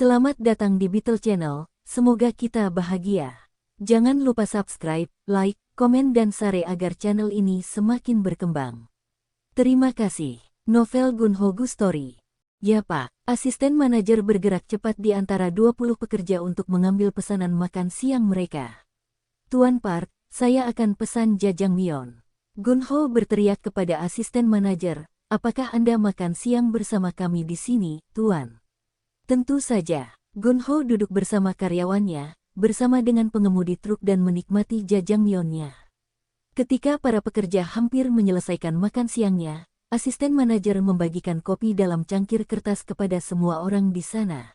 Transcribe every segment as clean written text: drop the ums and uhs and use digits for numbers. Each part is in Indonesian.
Selamat datang di Beetle Channel, semoga kita bahagia. Jangan lupa subscribe, like, komen dan share agar channel ini semakin berkembang. Terima kasih. Novel Gunho Gu Story. Ya Pak, asisten manajer bergerak cepat di antara 20 pekerja untuk mengambil pesanan makan siang mereka. Tuan Park, saya akan pesan jajangmyeon. Gunho berteriak kepada asisten manajer, apakah Anda makan siang bersama kami di sini, Tuan? Tentu saja. Gunho duduk bersama karyawannya, bersama dengan pengemudi truk dan menikmati jajangmyeonnya. Ketika para pekerja hampir menyelesaikan makan siangnya, asisten manajer membagikan kopi dalam cangkir kertas kepada semua orang di sana.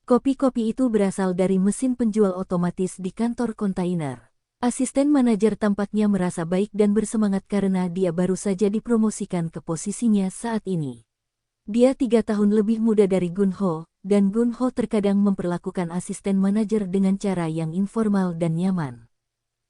Kopi-kopi itu berasal dari mesin penjual otomatis di kantor kontainer. Asisten manajer tampaknya merasa baik dan bersemangat karena dia baru saja dipromosikan ke posisinya saat ini. Dia 3 tahun lebih muda dari Gunho, dan Gunho terkadang memperlakukan asisten manajer dengan cara yang informal dan nyaman.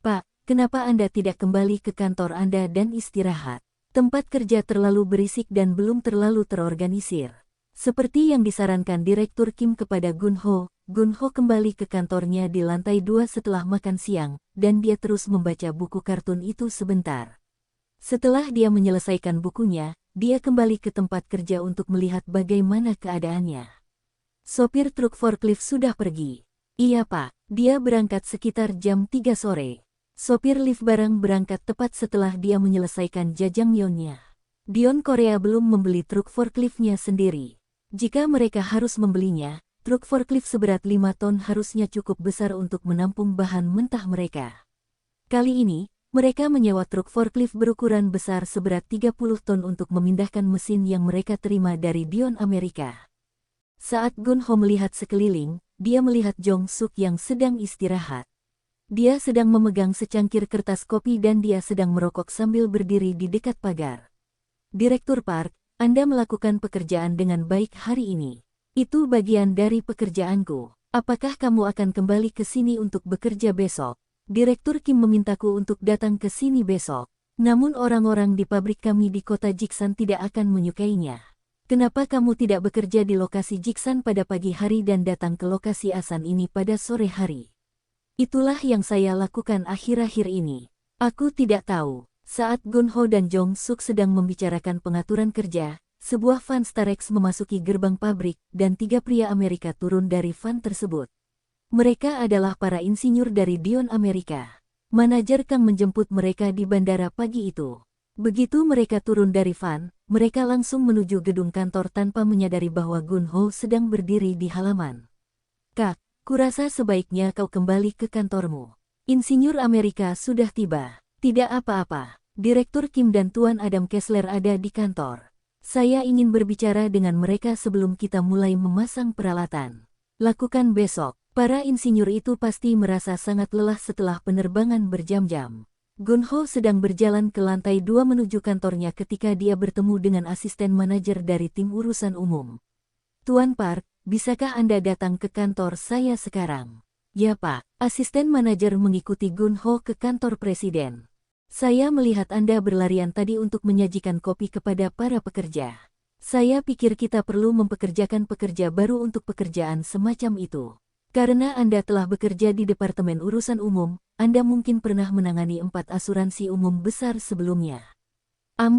Pak, kenapa Anda tidak kembali ke kantor Anda dan istirahat? Tempat kerja terlalu berisik dan belum terlalu terorganisir. Seperti yang disarankan Direktur Kim kepada Gunho, Gunho kembali ke kantornya di lantai 2 setelah makan siang, dan dia terus membaca buku kartun itu sebentar. Setelah dia menyelesaikan bukunya, dia kembali ke tempat kerja untuk melihat bagaimana keadaannya. Sopir truk forklift sudah pergi. Iya Pak, dia berangkat sekitar jam 3 sore. Sopir lift barang berangkat tepat setelah dia menyelesaikan jajangmyeonnya. Dion Korea belum membeli truk forkliftnya sendiri. Jika mereka harus membelinya, truk forklift seberat 5 ton harusnya cukup besar untuk menampung bahan mentah mereka. Kali ini, mereka menyewa truk forklift berukuran besar seberat 30 ton untuk memindahkan mesin yang mereka terima dari Dion Amerika. Saat Gunho melihat sekeliling, dia melihat Jong Suk yang sedang istirahat. Dia sedang memegang secangkir kertas kopi dan dia sedang merokok sambil berdiri di dekat pagar. Direktur Park, Anda melakukan pekerjaan dengan baik hari ini. Itu bagian dari pekerjaanku. Apakah kamu akan kembali ke sini untuk bekerja besok? Direktur Kim memintaku untuk datang ke sini besok. Namun orang-orang di pabrik kami di kota Jiksan tidak akan menyukainya. Kenapa kamu tidak bekerja di lokasi Jiksan pada pagi hari dan datang ke lokasi Asan ini pada sore hari? Itulah yang saya lakukan akhir-akhir ini. Aku tidak tahu. Saat Gunho dan Jong Suk sedang membicarakan pengaturan kerja, sebuah van Starex memasuki gerbang pabrik dan 3 pria Amerika turun dari van tersebut. Mereka adalah para insinyur dari Dion Amerika. Manajer Kang menjemput mereka di bandara pagi itu. Begitu mereka turun dari van, mereka langsung menuju gedung kantor tanpa menyadari bahwa Gunho sedang berdiri di halaman. Kak, kurasa sebaiknya kau kembali ke kantormu. Insinyur Amerika sudah tiba. Tidak apa-apa, Direktur Kim dan Tuan Adam Kessler ada di kantor. Saya ingin berbicara dengan mereka sebelum kita mulai memasang peralatan. Lakukan besok. Para insinyur itu pasti merasa sangat lelah setelah penerbangan berjam-jam. Gunho sedang berjalan ke lantai 2 menuju kantornya ketika dia bertemu dengan asisten manajer dari tim urusan umum. Tuan Park, bisakah Anda datang ke kantor saya sekarang? Ya Pak, asisten manajer mengikuti Gunho ke kantor presiden. Saya melihat Anda berlarian tadi untuk menyajikan kopi kepada para pekerja. Saya pikir kita perlu mempekerjakan pekerja baru untuk pekerjaan semacam itu. Karena Anda telah bekerja di Departemen Urusan Umum, Anda mungkin pernah menangani 4 asuransi umum besar sebelumnya.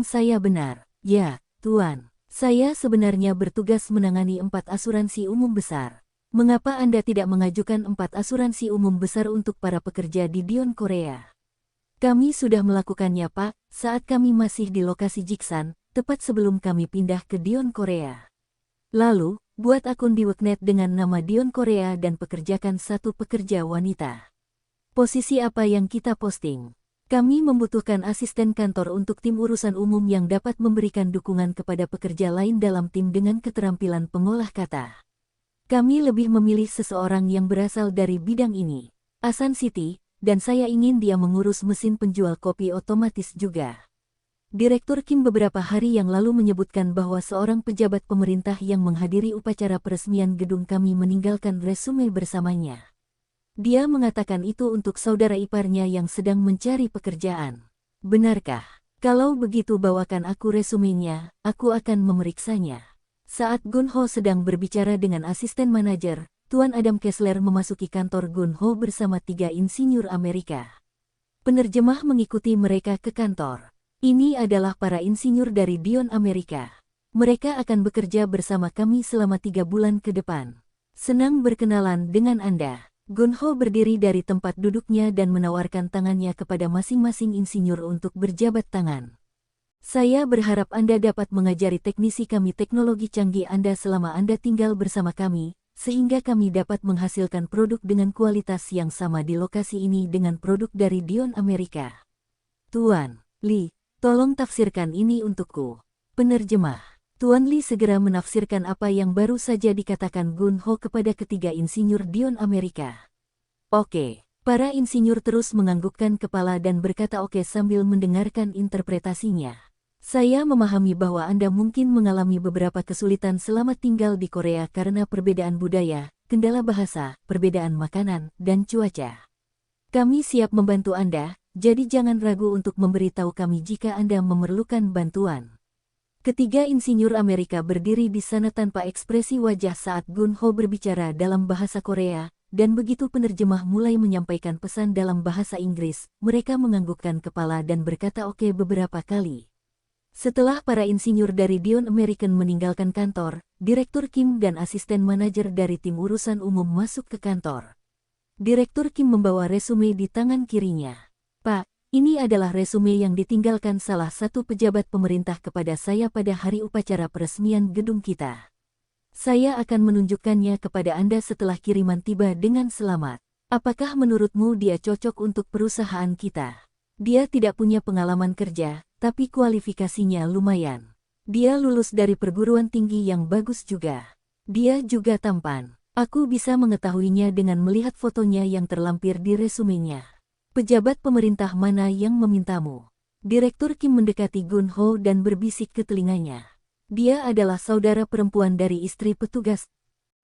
Saya benar. Ya, Tuan. Saya sebenarnya bertugas menangani 4 asuransi umum besar. Mengapa Anda tidak mengajukan 4 asuransi umum besar untuk para pekerja di Dion Korea? Kami sudah melakukannya Pak, saat kami masih di lokasi Jiksan, tepat sebelum kami pindah ke Dion Korea. Lalu, buat akun di Weknet dengan nama Dion Korea dan pekerjakan 1 pekerja wanita. Posisi apa yang kita posting? Kami membutuhkan asisten kantor untuk tim urusan umum yang dapat memberikan dukungan kepada pekerja lain dalam tim dengan keterampilan pengolah kata. Kami lebih memilih seseorang yang berasal dari bidang ini, Asan City, dan saya ingin dia mengurus mesin penjual kopi otomatis juga. Direktur Kim beberapa hari yang lalu menyebutkan bahwa seorang pejabat pemerintah yang menghadiri upacara peresmian gedung kami meninggalkan resume bersamanya. Dia mengatakan itu untuk saudara iparnya yang sedang mencari pekerjaan. Benarkah? Kalau begitu bawakan aku resumenya, aku akan memeriksanya. Saat Gun-ho sedang berbicara dengan asisten manajer, Tuan Adam Kessler memasuki kantor Gun-ho bersama 3 insinyur Amerika. Penerjemah mengikuti mereka ke kantor. Ini adalah para insinyur dari Dion Amerika. Mereka akan bekerja bersama kami selama 3 bulan ke depan. Senang berkenalan dengan Anda. Gun-ho berdiri dari tempat duduknya dan menawarkan tangannya kepada masing-masing insinyur untuk berjabat tangan. Saya berharap Anda dapat mengajari teknisi kami teknologi canggih Anda selama Anda tinggal bersama kami, sehingga kami dapat menghasilkan produk dengan kualitas yang sama di lokasi ini dengan produk dari Dion Amerika. Tuan Lee, tolong tafsirkan ini untukku. Penerjemah. Tuan Lee segera menafsirkan apa yang baru saja dikatakan Gun-ho kepada ketiga insinyur Dion Amerika. Oke. Para insinyur terus menganggukkan kepala dan berkata oke sambil mendengarkan interpretasinya. Saya memahami bahwa Anda mungkin mengalami beberapa kesulitan selama tinggal di Korea karena perbedaan budaya, kendala bahasa, perbedaan makanan, dan cuaca. Kami siap membantu Anda, jadi jangan ragu untuk memberitahu kami jika Anda memerlukan bantuan. Ketiga insinyur Amerika berdiri di sana tanpa ekspresi wajah saat Gun-ho berbicara dalam bahasa Korea, dan begitu penerjemah mulai menyampaikan pesan dalam bahasa Inggris, mereka menganggukkan kepala dan berkata oke beberapa kali. Setelah para insinyur dari Dion American meninggalkan kantor, Direktur Kim dan asisten manajer dari tim urusan umum masuk ke kantor. Direktur Kim membawa resume di tangan kirinya. Pak, ini adalah resume yang ditinggalkan salah satu pejabat pemerintah kepada saya pada hari upacara peresmian gedung kita. Saya akan menunjukkannya kepada Anda setelah kiriman tiba dengan selamat. Apakah menurutmu dia cocok untuk perusahaan kita? Dia tidak punya pengalaman kerja, tapi kualifikasinya lumayan. Dia lulus dari perguruan tinggi yang bagus juga. Dia juga tampan. Aku bisa mengetahuinya dengan melihat fotonya yang terlampir di resumenya. Pejabat pemerintah mana yang memintamu? Direktur Kim mendekati Gun-ho dan berbisik ke telinganya. Dia adalah saudara perempuan dari istri petugas.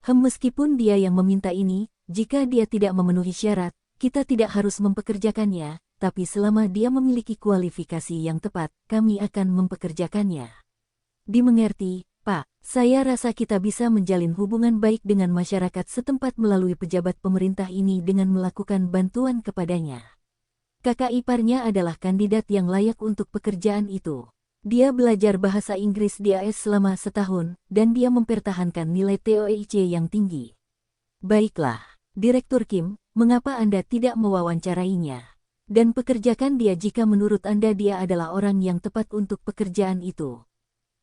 Meskipun dia yang meminta ini, jika dia tidak memenuhi syarat, kita tidak harus mempekerjakannya, tapi selama dia memiliki kualifikasi yang tepat, kami akan mempekerjakannya. Dimengerti, Pak. Saya rasa kita bisa menjalin hubungan baik dengan masyarakat setempat melalui pejabat pemerintah ini dengan melakukan bantuan kepadanya. Kakak iparnya adalah kandidat yang layak untuk pekerjaan itu. Dia belajar bahasa Inggris di AS selama setahun, dan dia mempertahankan nilai TOEIC yang tinggi. Baiklah, Direktur Kim, mengapa Anda tidak mewawancarainya? Dan pekerjakan dia jika menurut Anda dia adalah orang yang tepat untuk pekerjaan itu.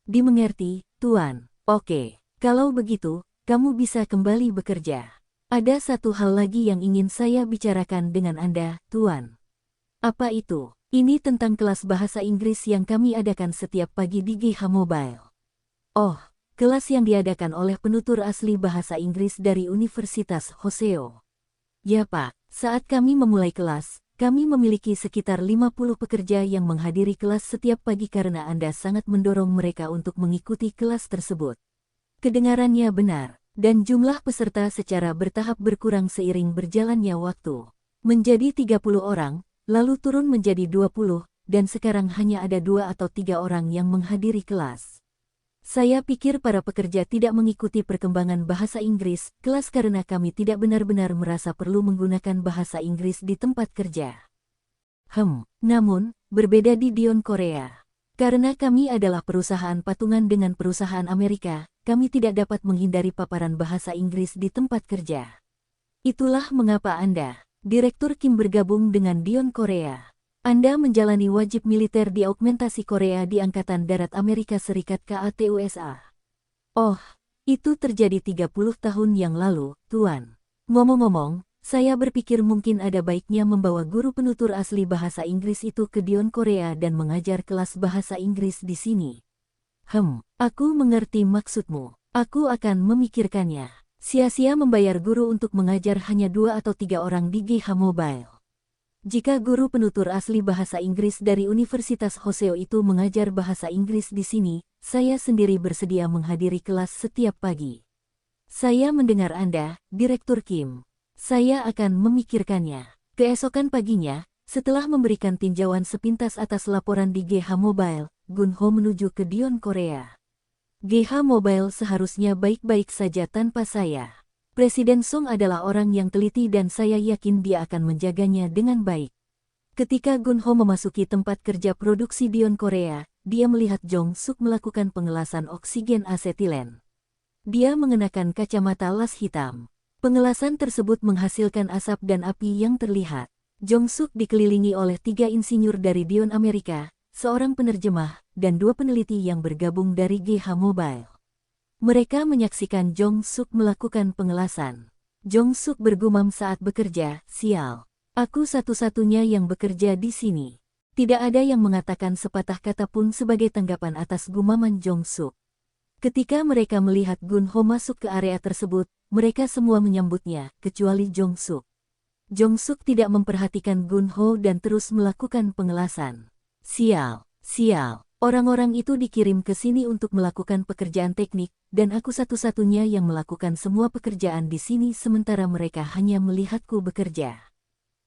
Dimengerti, Tuan. Oke, kalau begitu, kamu bisa kembali bekerja. Ada satu hal lagi yang ingin saya bicarakan dengan Anda, Tuan. Apa itu? Ini tentang kelas bahasa Inggris yang kami adakan setiap pagi di GH Mobile. Oh, kelas yang diadakan oleh penutur asli bahasa Inggris dari Universitas Hoseo. Ya Pak, saat kami memulai kelas, kami memiliki sekitar 50 pekerja yang menghadiri kelas setiap pagi karena Anda sangat mendorong mereka untuk mengikuti kelas tersebut. Kedengarannya benar, dan jumlah peserta secara bertahap berkurang seiring berjalannya waktu. Menjadi 30 orang, lalu turun menjadi 20, dan sekarang hanya ada 2 atau 3 orang yang menghadiri kelas. Saya pikir para pekerja tidak mengikuti perkembangan bahasa Inggris kelas karena kami tidak benar-benar merasa perlu menggunakan bahasa Inggris di tempat kerja. Namun, berbeda di Dion Korea. Karena kami adalah perusahaan patungan dengan perusahaan Amerika, kami tidak dapat menghindari paparan bahasa Inggris di tempat kerja. Itulah mengapa Anda, Direktur Kim bergabung dengan Dion Korea. Anda menjalani wajib militer di augmentasi Korea di Angkatan Darat Amerika Serikat KATUSA. Oh, itu terjadi 30 tahun yang lalu, Tuan. Ngomong-ngomong, saya berpikir mungkin ada baiknya membawa guru penutur asli bahasa Inggris itu ke Dion Korea dan mengajar kelas bahasa Inggris di sini. Aku mengerti maksudmu. Aku akan memikirkannya. Sia-sia membayar guru untuk mengajar hanya 2 atau 3 orang di GH Mobile. Jika guru penutur asli bahasa Inggris dari Universitas Hoseo itu mengajar bahasa Inggris di sini, saya sendiri bersedia menghadiri kelas setiap pagi. Saya mendengar Anda, Direktur Kim. Saya akan memikirkannya. Keesokan paginya, setelah memberikan tinjauan sepintas atas laporan di GH Mobile, Gun-ho menuju ke Dion Korea. GH Mobile seharusnya baik-baik saja tanpa saya. Presiden Song adalah orang yang teliti dan saya yakin dia akan menjaganya dengan baik. Ketika Gun-ho memasuki tempat kerja produksi Dion Korea, dia melihat Jong Suk melakukan pengelasan oksigen asetilen. Dia mengenakan kacamata las hitam. Pengelasan tersebut menghasilkan asap dan api yang terlihat. Jong Suk dikelilingi oleh 3 insinyur dari Dion Amerika, seorang penerjemah, dan 2 peneliti yang bergabung dari GH Mobile. Mereka menyaksikan Jong Suk melakukan pengelasan. Jong Suk bergumam saat bekerja, "Sial. Aku satu-satunya yang bekerja di sini." Tidak ada yang mengatakan sepatah kata pun sebagai tanggapan atas gumaman Jong Suk. Ketika mereka melihat Gun-ho masuk ke area tersebut, mereka semua menyambutnya, kecuali Jong Suk. Jong Suk tidak memperhatikan Gun-ho dan terus melakukan pengelasan. "Sial, sial. Orang-orang itu dikirim ke sini untuk melakukan pekerjaan teknik, dan aku satu-satunya yang melakukan semua pekerjaan di sini sementara mereka hanya melihatku bekerja.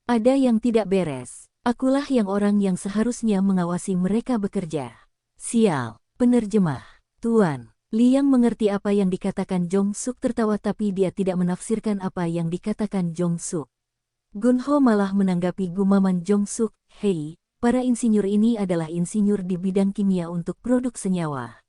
Ada yang tidak beres. Akulah orang yang seharusnya mengawasi mereka bekerja. Sial." Penerjemah. "Tuan." Liang mengerti apa yang dikatakan Jong Suk tertawa tapi dia tidak menafsirkan apa yang dikatakan Jong Suk. Gun-ho malah menanggapi gumaman Jong Suk, "Hei, para insinyur ini adalah insinyur di bidang kimia untuk produk senyawa.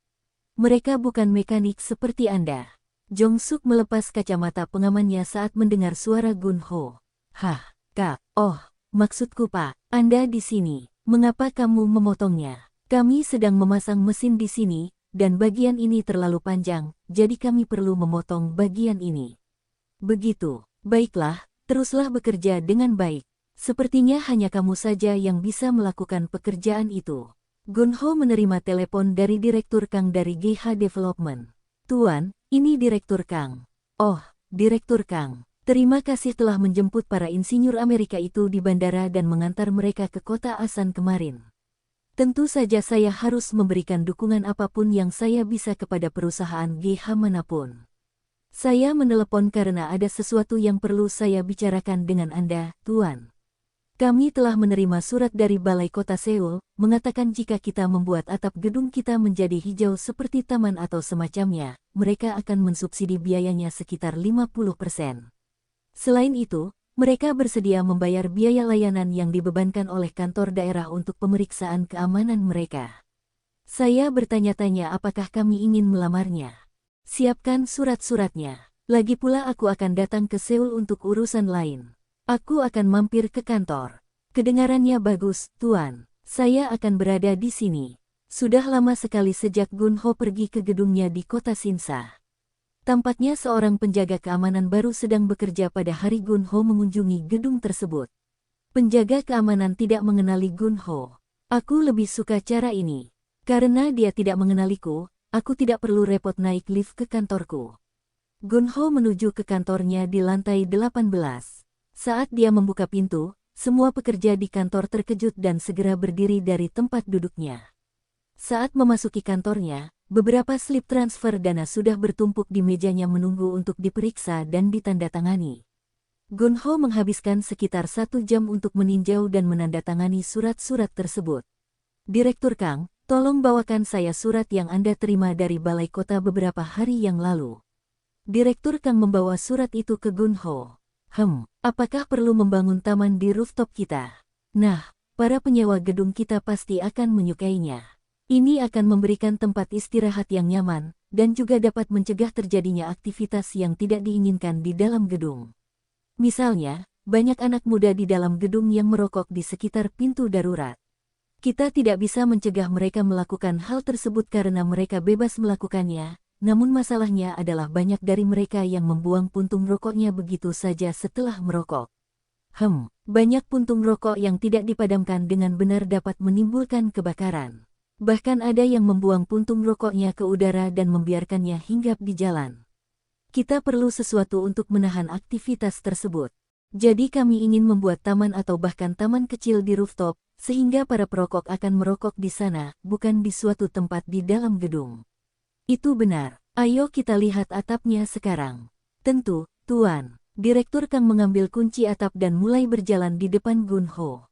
Mereka bukan mekanik seperti Anda." Jong Suk melepas kacamata pengamannya saat mendengar suara Gun-ho. "Hah, Kak, oh, maksudku Pak, Anda di sini. Mengapa kamu memotongnya? Kami sedang memasang mesin di sini, dan bagian ini terlalu panjang, jadi kami perlu memotong bagian ini." "Begitu, baiklah, teruslah bekerja dengan baik. Sepertinya hanya kamu saja yang bisa melakukan pekerjaan itu." Gun-ho menerima telepon dari Direktur Kang dari GH Development. "Tuan, ini Direktur Kang." "Oh, Direktur Kang. Terima kasih telah menjemput para insinyur Amerika itu di bandara dan mengantar mereka ke kota Asan kemarin. Tentu saja saya harus memberikan dukungan apapun yang saya bisa kepada perusahaan GH manapun. Saya menelepon karena ada sesuatu yang perlu saya bicarakan dengan Anda, Tuan. Kami telah menerima surat dari Balai Kota Seoul, mengatakan jika kita membuat atap gedung kita menjadi hijau seperti taman atau semacamnya, mereka akan mensubsidi biayanya sekitar 50%. Selain itu, mereka bersedia membayar biaya layanan yang dibebankan oleh kantor daerah untuk pemeriksaan keamanan mereka. Saya bertanya-tanya apakah kami ingin melamarnya. Siapkan surat-suratnya. Lagi pula aku akan datang ke Seoul untuk urusan lain. Aku akan mampir ke kantor." "Kedengarannya bagus, Tuan. Saya akan berada di sini." Sudah lama sekali sejak Gun-ho pergi ke gedungnya di kota Sinsa. Tampaknya seorang penjaga keamanan baru sedang bekerja pada hari Gun-ho mengunjungi gedung tersebut. Penjaga keamanan tidak mengenali Gun-ho. "Aku lebih suka cara ini. Karena dia tidak mengenaliku, aku tidak perlu repot naik lift ke kantorku." Gun-ho menuju ke kantornya di lantai 18. Saat dia membuka pintu, semua pekerja di kantor terkejut dan segera berdiri dari tempat duduknya. Saat memasuki kantornya, beberapa slip transfer dana sudah bertumpuk di mejanya menunggu untuk diperiksa dan ditandatangani. Gun-ho menghabiskan sekitar 1 jam untuk meninjau dan menandatangani surat-surat tersebut. "Direktur Kang, tolong bawakan saya surat yang Anda terima dari Balai Kota beberapa hari yang lalu." Direktur Kang membawa surat itu ke Gun-ho. Apakah perlu membangun taman di rooftop kita? Nah, para penyewa gedung kita pasti akan menyukainya. Ini akan memberikan tempat istirahat yang nyaman, dan juga dapat mencegah terjadinya aktivitas yang tidak diinginkan di dalam gedung. Misalnya, banyak anak muda di dalam gedung yang merokok di sekitar pintu darurat. Kita tidak bisa mencegah mereka melakukan hal tersebut karena mereka bebas melakukannya, namun masalahnya adalah banyak dari mereka yang membuang puntung rokoknya begitu saja setelah merokok. Banyak puntung rokok yang tidak dipadamkan dengan benar dapat menimbulkan kebakaran. Bahkan ada yang membuang puntung rokoknya ke udara dan membiarkannya hinggap di jalan. Kita perlu sesuatu untuk menahan aktivitas tersebut. Jadi kami ingin membuat taman atau bahkan taman kecil di rooftop, sehingga para perokok akan merokok di sana, bukan di suatu tempat di dalam gedung. Itu benar. Ayo kita lihat atapnya sekarang. Tentu, Tuan. Direktur Kang mengambil kunci atap dan mulai berjalan di depan Gun-ho.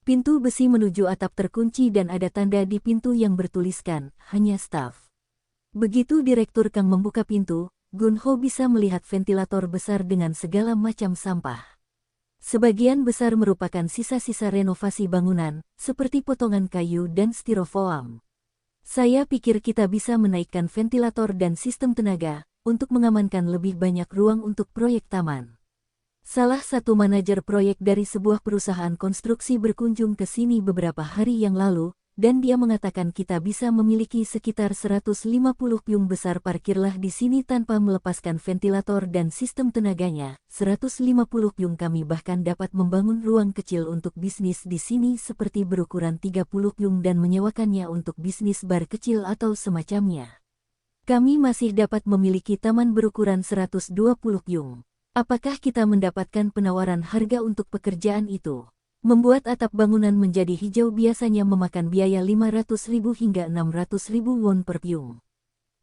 Pintu besi menuju atap terkunci dan ada tanda di pintu yang bertuliskan, hanya staf. Begitu Direktur Kang membuka pintu, Gunho bisa melihat ventilator besar dengan segala macam sampah. Sebagian besar merupakan sisa-sisa renovasi bangunan, seperti potongan kayu dan styrofoam. Saya pikir kita bisa menaikkan ventilator dan sistem tenaga, untuk mengamankan lebih banyak ruang untuk proyek taman. Salah satu manajer proyek dari sebuah perusahaan konstruksi berkunjung ke sini beberapa hari yang lalu, dan dia mengatakan kita bisa memiliki sekitar 150 piung besar parkirlah di sini tanpa melepaskan ventilator dan sistem tenaganya. 150 piung kami bahkan dapat membangun ruang kecil untuk bisnis di sini seperti berukuran 30 piung dan menyewakannya untuk bisnis bar kecil atau semacamnya. Kami masih dapat memiliki taman berukuran 120 piung. Apakah kita mendapatkan penawaran harga untuk pekerjaan itu? Membuat atap bangunan menjadi hijau biasanya memakan biaya 500.000 hingga 600.000 won per piung.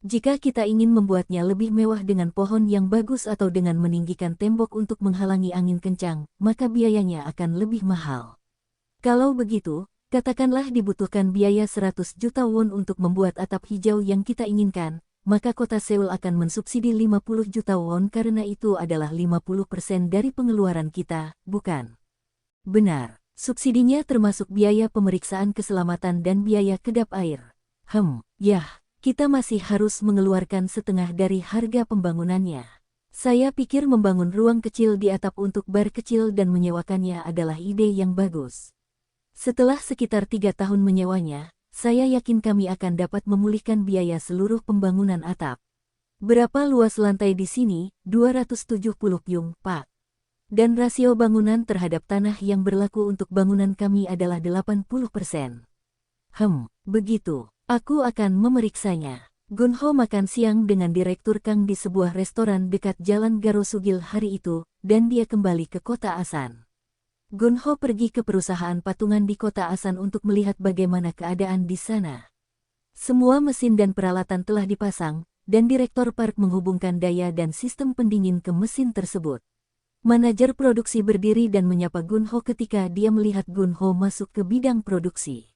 Jika kita ingin membuatnya lebih mewah dengan pohon yang bagus atau dengan meninggikan tembok untuk menghalangi angin kencang, maka biayanya akan lebih mahal. Kalau begitu, katakanlah dibutuhkan biaya 100 juta won untuk membuat atap hijau yang kita inginkan, maka kota Seoul akan mensubsidi 50 juta won karena itu adalah 50% dari pengeluaran kita, bukan? Benar, subsidinya termasuk biaya pemeriksaan keselamatan dan biaya kedap air. Kita masih harus mengeluarkan setengah dari harga pembangunannya. Saya pikir membangun ruang kecil di atap untuk bar kecil dan menyewakannya adalah ide yang bagus. Setelah sekitar 3 tahun menyewanya, saya yakin kami akan dapat memulihkan biaya seluruh pembangunan atap. Berapa luas lantai di sini? 270 piung, Pak. Dan rasio bangunan terhadap tanah yang berlaku untuk bangunan kami adalah 80%. Begitu. Aku akan memeriksanya. Gunho makan siang dengan Direktur Kang di sebuah restoran dekat Jalan Garosugil hari itu, dan dia kembali ke kota Asan. Gunho pergi ke perusahaan patungan di kota Asan untuk melihat bagaimana keadaan di sana. Semua mesin dan peralatan telah dipasang, dan Direktur Park menghubungkan daya dan sistem pendingin ke mesin tersebut. Manajer produksi berdiri dan menyapa Gunho ketika dia melihat Gunho masuk ke bidang produksi.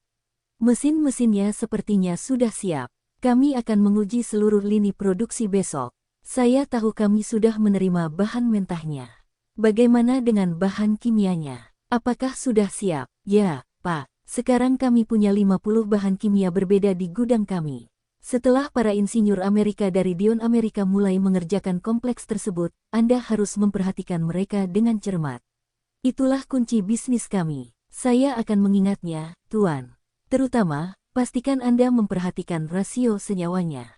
Mesin-mesinnya sepertinya sudah siap. Kami akan menguji seluruh lini produksi besok. Saya tahu kami sudah menerima bahan mentahnya. Bagaimana dengan bahan kimianya? Apakah sudah siap? Ya, Pak. Sekarang kami punya 50 bahan kimia berbeda di gudang kami. Setelah para insinyur Amerika dari Dion Amerika mulai mengerjakan kompleks tersebut, Anda harus memperhatikan mereka dengan cermat. Itulah kunci bisnis kami. Saya akan mengingatnya, Tuan. Terutama, pastikan Anda memperhatikan rasio senyawanya.